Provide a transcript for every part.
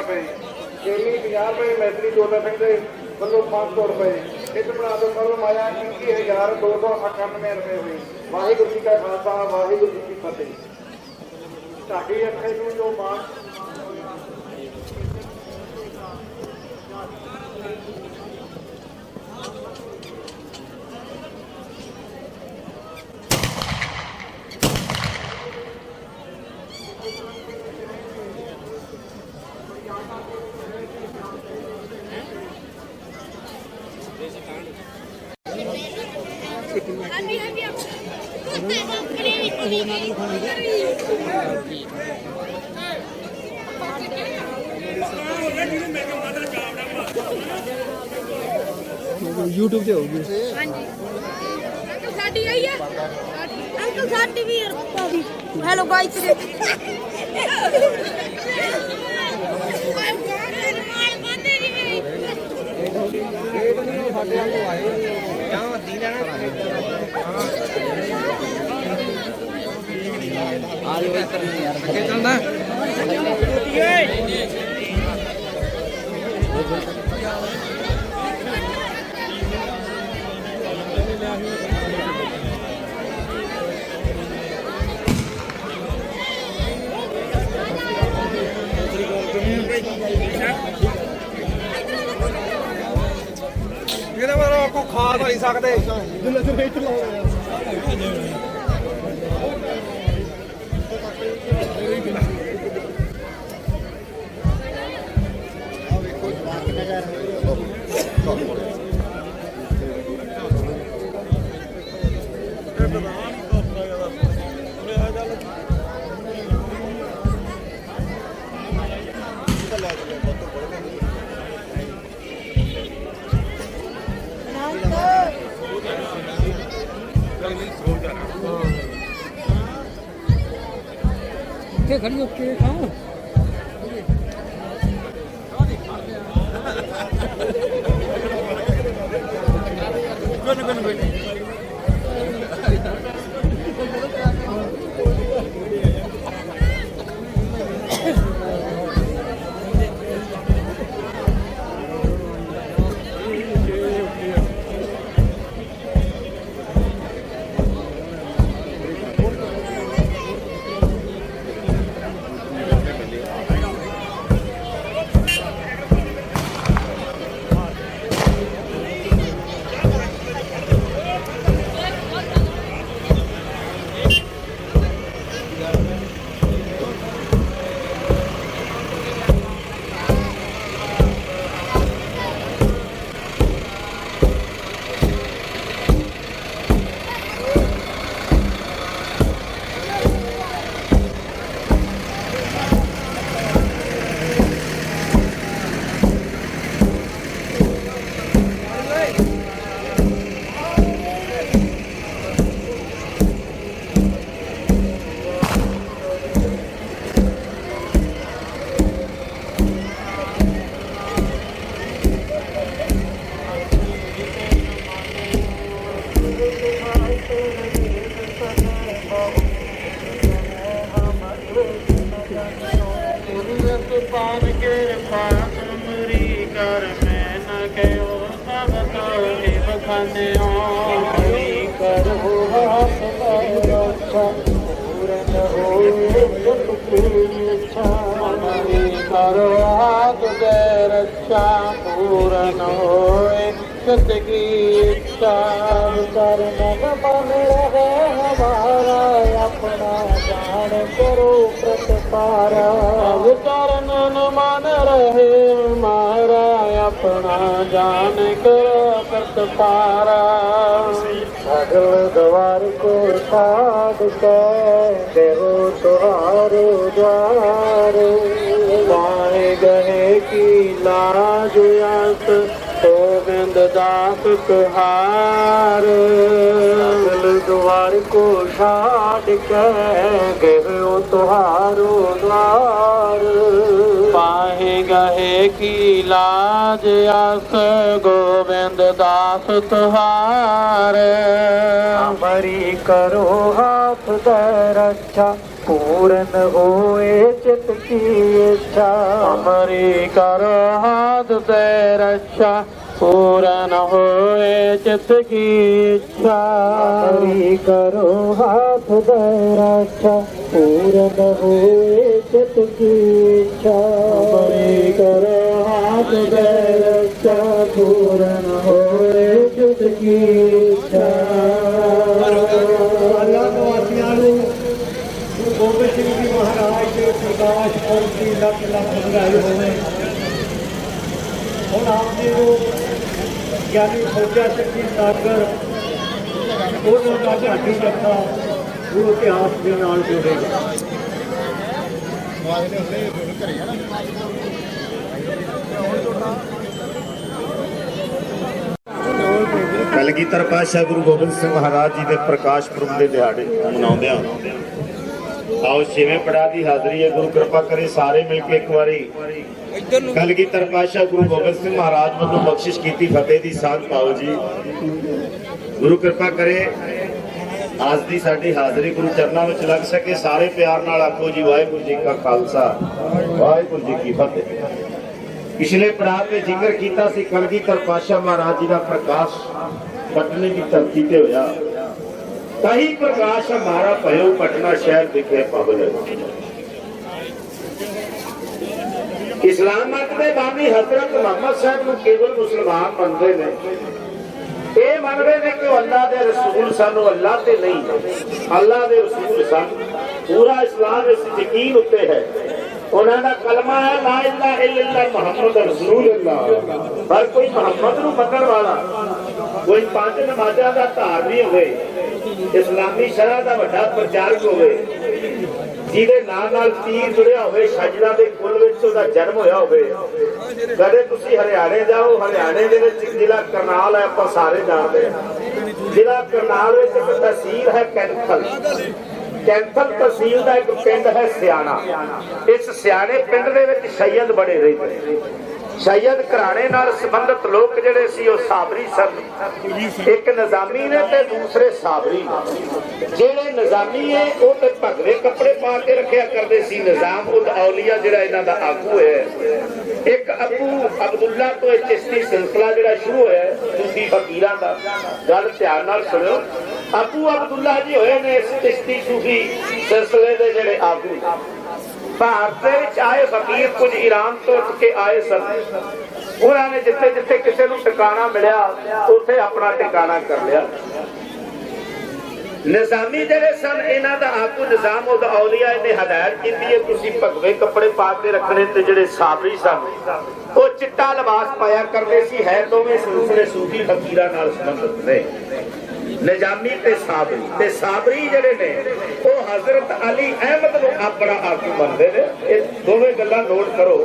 रुपए, केली 50 रुपए, मैथिली जोधा सिंह दे ਵੱਲੋਂ 500 रुपए, हित बना दो कलम आया 21,298 रुपए हुए। वाहिगुरू जी का खालसा, वाहिगुरू जी की फतेह। ढाडी अखे नूं जो मान YouTube ਤੇ ਹੋਊਗੀ। ਹਾਂਜੀ ਅੰਕਲ ਸਾਡੀ ਆਈ ਹੈ, ਅੰਕਲ ਸਾਡੀ ਵੀ ਭਾਬੀ। ਹੈਲੋ ਗਾਇਸ ਇਹਦੇ ਬਾਰੇ ਆਪਾਂ ਖਾ ਤਾਂ ਨਹੀਂ ਸਕਦੇ ਜਿੰਨਾ ਚਿਰ ਵੇਚ ਲਾਉਂਦੇ ਆ ਵੇਖੋ ਜਵਾਨ ਕਿੰਨਾ ਜਾ खड़ी होके खाओ पूरन होए सतगी इच्छा करन मन रहे हमारा अपना जान करो प्रतपारा करन मन रहे हमारा अपना जान करो प्रतपारा अगल द्वार को साध के देहो तुहारो द्वार वाहे गए की लाज आस गोविंद दास तुहार दिल द्वार को छाड़ के गए तुहारो द्वार पाहे गए की लाज आस गोविंद दास तुहार हमारी करो हाथ दे रक्षा पूर्ण होए चित की इच्छा हमारी करो हाथ से रक्षा पूर्ण होए चित की इच्छा हमारी करो हाथ से रक्षा पूर्ण होए चित की इच्छा हमारी करो हाथ से रक्षा पूर्ण होए चित की इच्छा गोबिंद सिंह जी महाराज के प्रकाश और की लख लख बधाई होवे। ਹੁਣ ਆਪ ਜੀ ਨੂੰ ਗਿਆਨੀ ਸੋਚਿਆ ਸਿੰਘ ਸਾਗਰ ਉਹਨਾਂ ਦਾ ਢਾਡੀ ਜੱਥਾ ਗੁਰੂ ਇਤਿਹਾਸ ਦੇ ਨਾਲ ਜੁੜੇਗਾ। ਕਲਗੀਧਰ ਪਾਤਸ਼ਾਹ ਗੁਰੂ ਗੋਬਿੰਦ ਸਿੰਘ ਮਹਾਰਾਜ ਜੀ ਦੇ ਪ੍ਰਕਾਸ਼ ਪੁਰਬ ਦੇ ਦਿਹਾੜੇ ਮਨਾਉਂਦੇ ਹਾਂ। ਆਓ ਛੇਵੇਂ ਪੜਾਅ ਦੀ ਹਾਜ਼ਰੀ ਹੈ। ਗੁਰੂ ਕਿਰਪਾ ਕਰੇ ਸਾਰੇ ਮਿਲ ਕੇ ਇੱਕ ਵਾਰੀ ਕਲਗੀਧਰ ਪਾਤਸ਼ਾਹ ਗੁਰੂ ਗੋਬਿੰਦ ਸਿੰਘ ਮਹਾਰਾਜ ਵੱਲੋਂ ਬਖਸ਼ਿਸ਼ ਕੀਤੀ ਫਤਿਹ ਦੀ ਸਾਂਝ ਪਾਓ ਜੀ। ਗੁਰੂ ਕਿਰਪਾ ਕਰੇ ਅੱਜ ਦੀ ਸਾਡੀ ਹਾਜ਼ਰੀ ਗੁਰੂ ਚਰਨਾਂ ਵਿੱਚ ਲੱਗ ਸਕੇ। ਸਾਰੇ ਪਿਆਰ ਨਾਲ ਆਖੋ ਜੀ ਵਾਹਿਗੁਰੂ ਜੀ ਕਾ ਖਾਲਸਾ ਵਾਹਿਗੁਰੂ ਜੀ ਕੀ ਫਤਿਹ। ਪਿਛਲੇ ਪੜਾਅ ਤੇ ਜ਼ਿਕਰ ਕੀਤਾ ਸੀ ਕਲਗੀਧਰ ਪਾਤਸ਼ਾਹ ਮਹਾਰਾਜ ਜੀ ਦਾ ਪ੍ਰਕਾਸ਼ ਪਟਨੇ ਦੀ ਧਰਤੀ ਤੇ ਹੋਇਆ। कही प्रकाश हमारा भयो पटना शहर दिखे पबल। इस्लाम मत के बानी हजरत मोहम्मद साहब को केवल मुसलमान मनते हैं। ये मनते हैं कि अल्लाह के रसूल सानू अल्लाह ते नहीं अल्लाह के रसूल सन। पूरा इस्लाम इस यकीन उत्ते है। उन्होंने कलमा है ला इलाहा इल्लल्लाह मुहम्मद रसूलुल्लाह। पर कोई मुहम्मद नूं मनण वाला कोई पांच नमाज़ां दा धारनी होवे इस्लामी शरह का वड्डा प्रचारक होवे जिहदे नाल तीर जुड़िया होवे सजदा दे कुल विच उहदा जन्म होया होवे। कदे तुसीं हरियाणे जाओ हरियाणे दे विच जिला करनाल है आपां सारे जानदे हां। जिला करनाल विच इक तहसील है कैंथल। कैंथल तहसील का एक पिंड है सियाणा। इस सियाणे पिंड दे विच सैयद बड़े रहिंदे। सैयद घराणे नाल संबंधित लोग जिहड़े सी ओह साबरी सन। एक निजामी ने ते दूसरे साबरी ने। जिहड़े निजामी है वो ते भगवे कपड़े पा के रखिया करदे सी। निजाम उद औलिया जिहड़ा इन्हां दा आगू है। एक अबू अब्दुल्ला तो चिश्ती सिलसिला जिहड़ा शुरू होया सूफी फकीरां दा। गल ध्यान नाल सुणियो। अबू अब्दुल्ला जी होए ने इस चिश्ती सूफी सिलसिले दे जिहड़े आगू। भारत आए फकीर कुछ ईरान तो उठ के आए सन। उन्होंने जिथे जिथे किसी को टिकाना मिलिया उत्थे अपना टिकाना कर लिया। निजामी जिहड़े सन इन्हां दा आगू निजाम उद औलिया ने हदायत की है तुसीं भगवे कपड़े पा के रखने। ते जिहड़े साबरी सन वो चिट्टा लिबास पाया करते सी। है दोवें सिलसिले सूफी फकीरां नाल संबंधित ने। निजामी ते साबरी जिहड़े ने वो हजरत अली अहमद नूं अपना आगू मनदे ने। ये दोवें गल्लां नोट करो।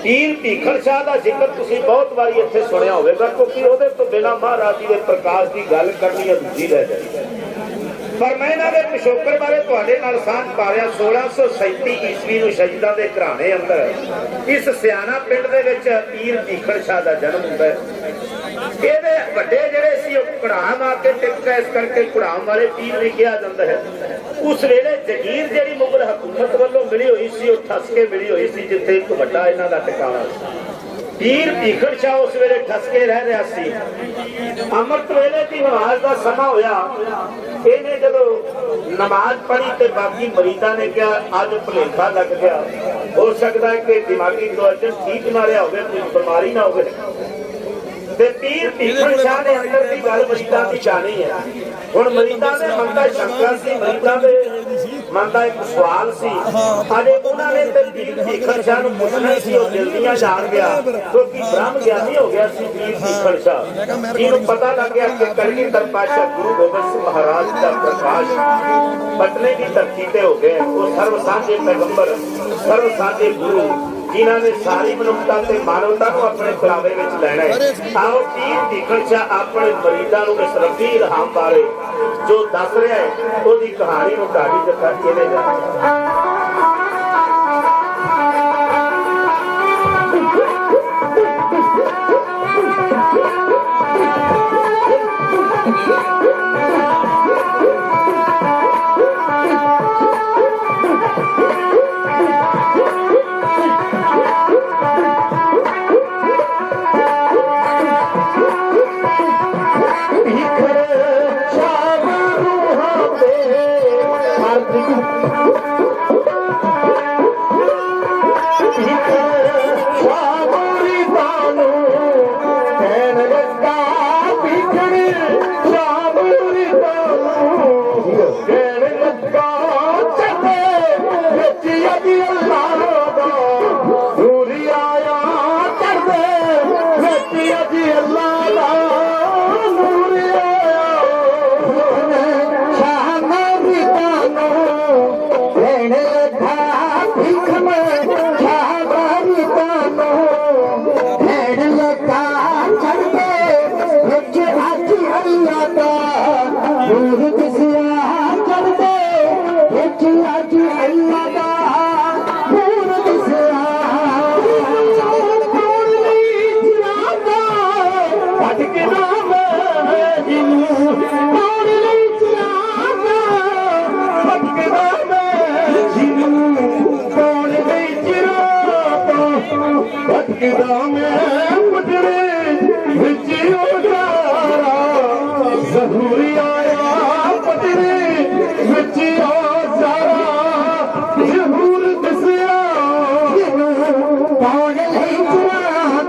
पीर भीखण शाह का जिक्र तुसीं बहुत बारी इत्थे सुनिया होवेगा क्योंकि उहदे तो बिना महाराज जी के प्रकाश की गल करनी अधूरी रह जाए। पर मैं इन्हां दे पिछोकड़ बारे तुहाडे नाल सांझ पा रिहा। 1637 ईस्वी नूं शहीदां दे घराणे अंदर इस सियाणा पिंड दे विच पीर भीखण शाह दा जन्म हुंदा है। ਇਹਦੇ ਵੱਡੇ ਜਿਹੜੇ ਸੀ ਉਹ ਘੜਾਮ ਆ ਕੇ ਟਿਕਾ ਇਸ ਕਰਕੇ ਘੜਾਮ ਵਾਲੇ ਪੀਰ ਵੀ ਕਿਹਾ ਜਾਂਦਾ ਹੈ। ਉਸ ਵੇਲੇ ਜਗੀਰ ਜਿਹੜੀ ਮੁਗਲ ਹਕੂਮਤ ਵੱਲੋਂ ਮਿਲੀ ਹੋਈ ਸੀ ਉਹ ਠਸਕੇ ਮਿਲੀ ਹੋਈ ਸੀ ਜਿੱਥੇ ਇੱਕ ਵੱਡਾ ਇਹਨਾਂ ਦਾ ਟਿਕਾਣਾ ਸੀ। ਪੀਰ ਭੀਖਣ ਸ਼ਾਹ ਉਸ ਵੇਲੇ ਠਸਕੇ ਰਹਿ ਰਿਹਾ ਸੀ। ਅੰਮ੍ਰਿਤ ਵੇਲੇ ਦੀ ਨਮਾਜ਼ ਦਾ ਸਮਾਂ ਹੋਇਆ। ਇਹਨੇ ਜਦੋਂ ਨਮਾਜ਼ ਪੜ੍ਹੀ ਤੇ ਬਾਕੀ ਮਰੀਦਾਂ ਨੇ ਕਿਹਾ ਅੱਜ ਭੁਲੇਖਾ ਲੱਗ ਗਿਆ। ਹੋ ਸਕਦਾ ਹੈ ਕਿ ਦਿਮਾਗੀ ਤਵੱਜੋ ਠੀਕ ਨਾ ਰਿਹਾ ਹੋਵੇ ਕੋਈ ਬਿਮਾਰੀ ਨਾ ਹੋਵੇ। पीर भीखण शाह ने अंदर की गल मरीदां की जानी है। हुण मरीदां दे मन दा शंका सी मरीदां दे मन दा एक सवाल सी। अजे उन्होंने ते पीर भीखण शाह नूं पुछना सी ओह जल्दियां जान गया क्योंकि ब्रह्म ज्ञानी हो गया सी पीर भीखण शाह। इहनूं पता लग गया कि कलगीधर पातशाह गुरु गोबिंद सिंह महाराज का प्रकाश पटने की धरती ते हो गया। वो सर्व सांझे पैगंबर सर्व सांझे गुरु जिन्हां ने सारी मनुखता ते मानवता को अपने कलावे विच लैणा है। आओ पीर भीखण शाह अपने मरीदां नूं इस रब्बी इल्हाम बारे जो दस रहा है उसकी कहानी नूं ढाडी जथा किवें भटकदा मैं पटड़े विच औजारा ज़रूरी आया पटड़े विच औजारा ज़रूर दसिया पाउण लई चुरा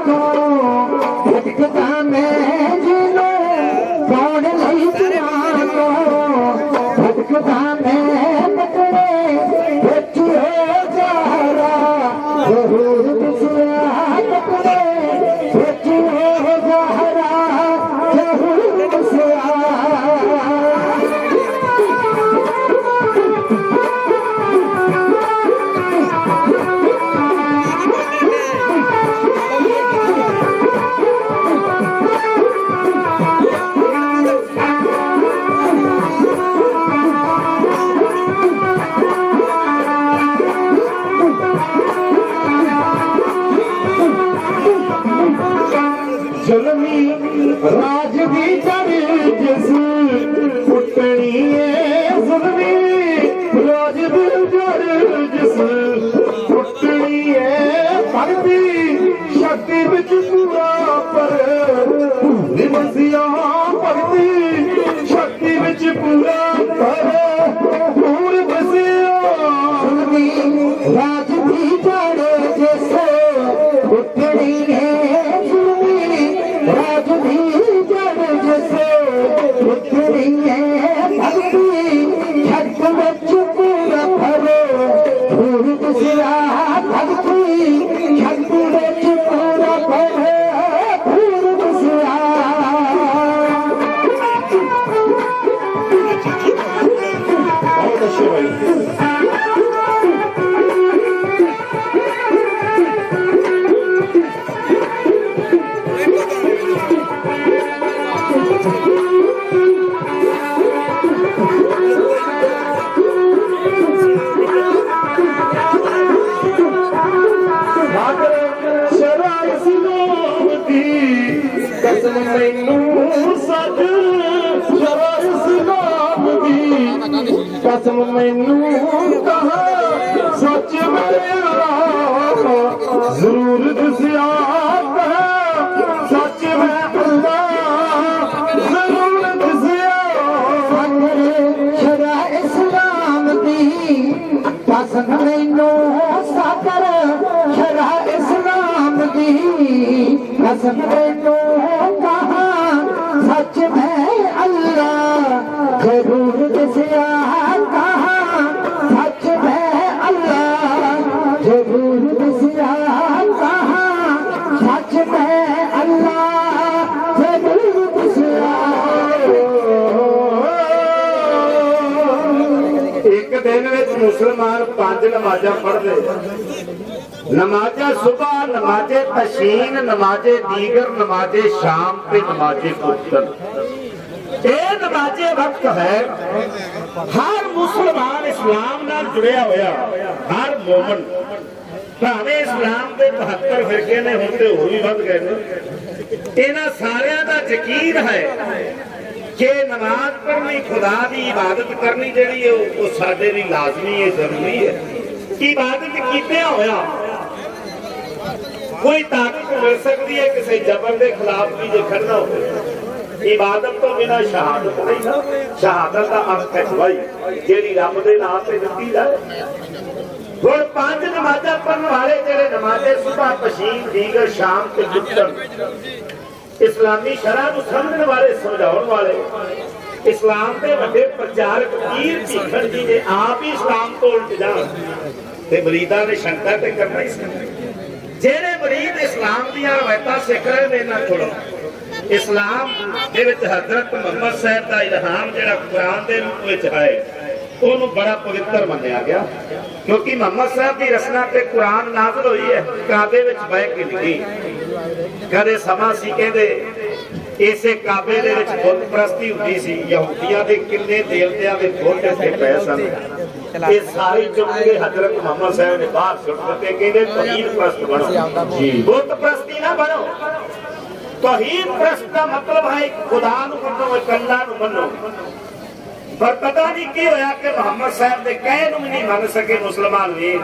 तो भटकदा मैं जिनो पाउण लई चुरा तो भटकदा मैं पटड़े विच औजारा ज़रूर दसिया पटड़े विच औजारा ज़रूर दसिया जुल्मी राज दी चढ़ जिस पुटनी है जुल्मी राज दी चढ़ जिस पुटनी है भगती शक्ति विच पूरा पर निमसिया भगती शक्ति विच पूरा पर पूर बसिया जुल्मी राज दी चढ़ जिस पुटनी है राज भी जड़ जैसे उतरी है भक्ति छठ बच्च पूरा भरो भूल दसिया भक्ति छठ बच्च पूरा भरो भूल दसिया बहुत अच्छे भाई कसम मैनू सच शरा इस्लाम दी कसम मैनू कहा सच मेरा जरूर दसिया सच मैं अल्लाह जरूर दसिया शरा इस्लाम दी कसम मैनू साकर शरा इस्लाम दी कसम मैनू कहा सच मैं अल्लाह जरूर दसिया कहा सच मैं अल्लाह जरूर दसिया कहा सच मैं अल्लाह जरूर दसिया एक दिन विच मुसलमान 5 नमाज़ां पढ़दे नमाज़े सुबह नमाज़े तशीन नमाज़े दीगर नमाज़े शाम पे नमाज़े फुतर ये नमाज़े वक्त है हर मुसलमान इस्लाम नाल जुड़िया होया हर मोमन भावें इस्लाम के 72 फिरके ने होते होर भी वध गए ने इन्हां सारियां दा यकीन है कि नमाज पढ़नी खुदा की इबादत करनी जिहड़ी है वो साडे लई लाजमी है जरूरी है इबादत कीतिया होया कोई ताकत मिल सकती है किसी जबर के खिलाफ भी जो खड़ना हो इबादत तो बिना शहादत नहीं ना शहादत का अर्थ है भाई जेड़ी रब के नाम से दिती जाए हुण 5 नमाज़ां पढ़न वाले जेड़े नमाज़े सुबह तशीन दीगर शाम ते जुत्तर इस्लामी शरह नूं समझण वाले समझाउण वाले इस्लाम के वड्डे प्रचारक पीर भीखण जी ने आप ही इस्लाम तो उल्ट जाण ते मरीदां ने शंका ते करना ही जेड़े मरीद इस्लाम दियां रवायतां सिख रहे ने इन्हां कोलों इस्लाम दे विच हज़रत मुहम्मद साहब दा इल्हाम जेड़ा कुरान दे रूप विच है ओनू बड़ा पवित्र मन्निया गया क्योंकि मुहम्मद साहब दी रचना ते कुरान नाज़िल होई है काबे विच बैठ के लिखी कदे समा सी कहंदे इसे काबे दे विच बुत परस्ती हुंदी सी यहूदियां दे किन्ने देवतियां दे बुत इत्थे पए सन ये सारी चुप के हजरत मुहम्मद साहब ने बाहर सुट दिते कहंदे तौहीद परस्त बनो जी बुत परस्ती ना बनो तौहीद परस्त का मतलब है खुदा नु मनो अल्लाह नु मनो पर पता नहीं की होया कि मुहम्मद साहब के कहे भी नहीं मन सके मुसलमान वीर।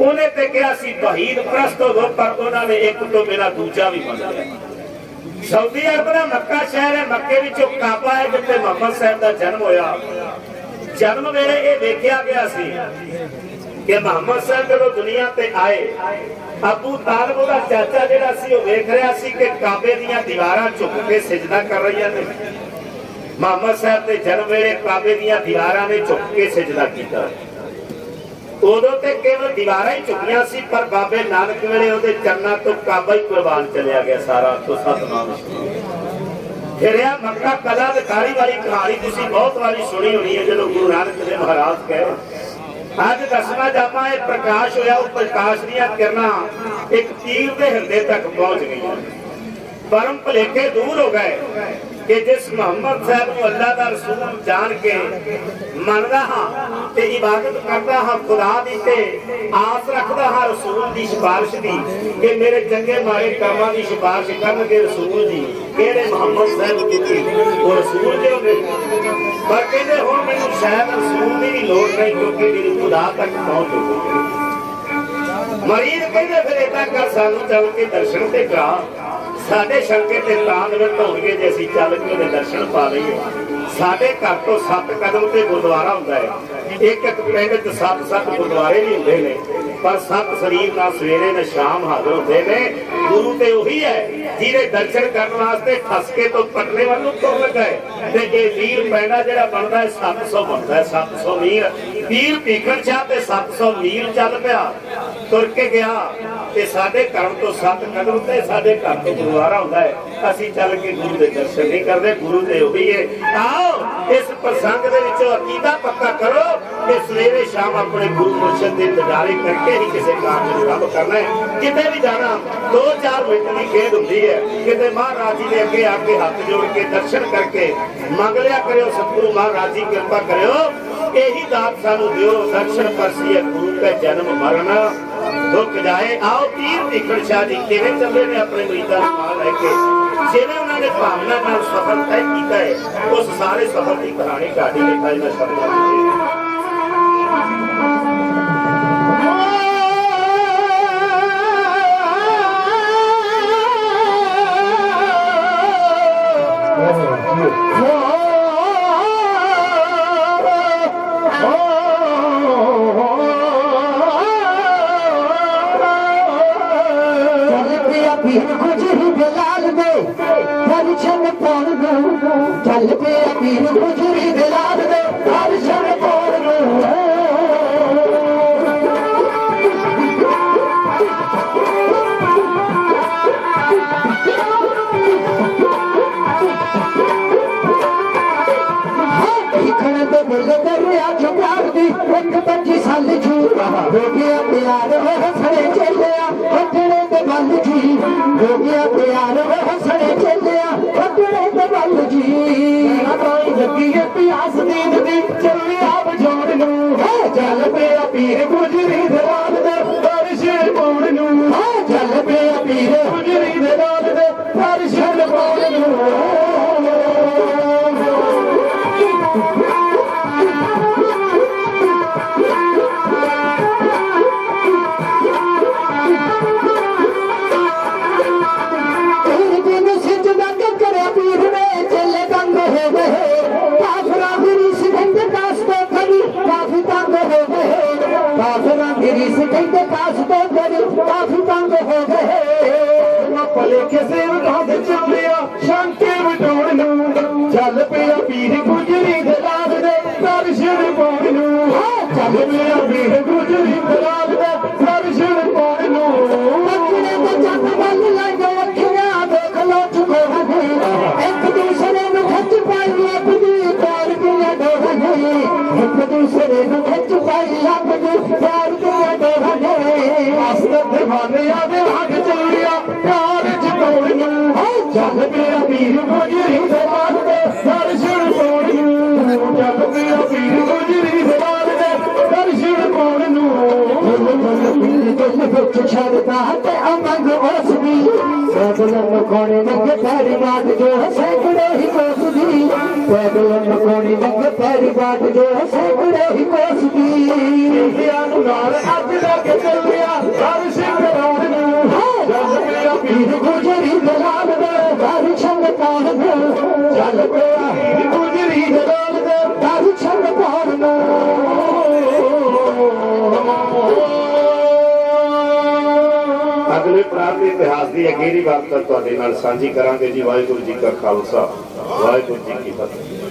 उन्हें ते कहा सी तौहीद परस्त हो, पर उन्होंने एक तो बिना दूजा भी मन लिया। सऊदी अरब का मक्का शहर है, मक्के विचों काबा है जिथे मुहम्मद साहब का जन्म होया। जन्म वेले ये देखा गया सी कि मुहम्मद साहब जो दुनिया ते आए, अबू तालिब का चाचा जिहड़ा सी वो वेख रहा सी कि काबे दीयां दीवारां झुक के सिजदा कर रही ने। मुहम्मद साहब के जन्म वेले काबे दीयां दीवारां ने झुक के सिजदा किया। उदों ते केवल दीवारां ही झुकियां सी, पर बाबे नानक वेले उहदे चरनां तो काबा ही कुर्बान चलिया गया सारा। तो सतनाम फिर मक्का कला दिखारी वाली कहानी तुसीं बहुत वारी सुनी होनी है। जो गुरु नानक देव महाराज कहे अज 10वां जामा प्रकाश होया, वो प्रकाश दीयां किरणां एक तीर के हिरदे तक पहुंच गई। परम भुलेखे दूर हो गए कि जिस मुहम्मद साहब को अल्लाह का रसूल जान के मनदा हाँ ते इबादत करता हाँ खुदा दी ते आस रखदा हाँ रसूल की सिफारिश की कि मेरे चंगे माड़े कामां की सिफारिश करनगे रसूल जी। किहड़े मुहम्मद साहब की वो रसूल जो ने, पर कहते हुण मैनूं शायद रसूल की भी लोड़ नहीं क्योंकि मेरी खुदा तक पहुंच हो गई। मरीज कहते फिर इदा कर सानू चल के दर्शन ते करा, साडे शंके ते तां निवृत्त होणगे जे असीं चल के उहदे दर्शन पा लईए। साडे घर तो 7 कदम ते गुरुद्वारा हुंदा है, एक एक पिंड च 7-7 गुरुद्वारे भी हुंदे ने, पर 7 शरीर ना सवेरे न शाम हाजिर होते ने। गुरु ते उही है जिहदे दर्शन करने वास्ते खसके तो पटने वालों तुर लगा है। ते जे वीर पैंडा जिहड़ा बनदा है 700 बनदा है, 700 मील। पीर भीखन शाह ते 700 मील चल पिया, तुर के गया ते साडे घर तो 7 कदम ते साडे घर तो गुरुद्वारा हुंदा है। असीं चल के गुरु दे दर्शन नहीं करदे। गुरु ते उही है। आओ इस प्रसंग दे विच अकीदा पक्का करो कि सवेरे शाम अपने गुरु मुर्शद दे इंतजारी करके ही किसी काम में रब करना है। किते भी जाना 2-4 मिनट की खेद होती है। किते महाराज जी के आगे हाथ जोड़ के दर्शन करके मंग लिया करो, सतगुरु महाराज जी कृपा करो, यही दात सानू दियो। दर्शन परसी है गुरु का जन्म मरण रुक जाए। आओ पीर भीखन शाह जी किवें चले ने अपने मरीदां नूं नाल लैके, जिवें उन्होंने भावना नाल सफर तय किया है, उस सारे सफर की कहानी ढाडी लिखा है। मैं शब्द चल पे अमीर गुजरी दिलार दे दर्शन कौन दरिया चुप्यार दी 25 साल झूठा हो गया प्यार हसने चलिया हटने दे बल जी हो गया प्यार हसने चलिया हटने दे बल जी लगी है प्यास दीन दी चली आप जोड़ नू चल पे पीर गुजरी दराल दे दर्शन कौन नू चल पे पीर गुजरी दराल दे दर्शन कौन नू। चल पिया पीर गुजरी दलाल दे दर्शन कौन नू चल पिया पीर गुजरी दलाल दे दर्शन कौन नू। बचने ते जग बल लगे अखियां देख लो चुके हने एक दूसरे नू खच पाई अपनी प्यार दिया डोहने एक दूसरे नू खच पाई अपनी प्यार दिया डोहने आस्ते दीवाने आवे हक चलिया प्यार च कौन नू चल पिया पीर गुजरी दलाल दे दर्शन कौन नू चल पिया पीर गुजरी दलाल दे दर्शन कौन नू। दिल विच छड़दा अमंग ओसदी पैदलन कोने लगे पैरी बाट जो सैकड़े ही कोसदी पैदलन कोने लगे पैरी बाट जो सैकड़े ही कोसदी नाल अज लगे चलिया हर सिंह रोड जल मेरा पीर गुजरी दलाल दे हर छंग पान दे चल मेरा पीर गुजरी दलाल दे हर छंग पान दे अगले प्रांत के इतिहास की अगेरी वार्ता तुहाडे नाल सांझी करांगे जी। वाहिगुरू जी का खालसा वाहिगुरू जी की फतेह।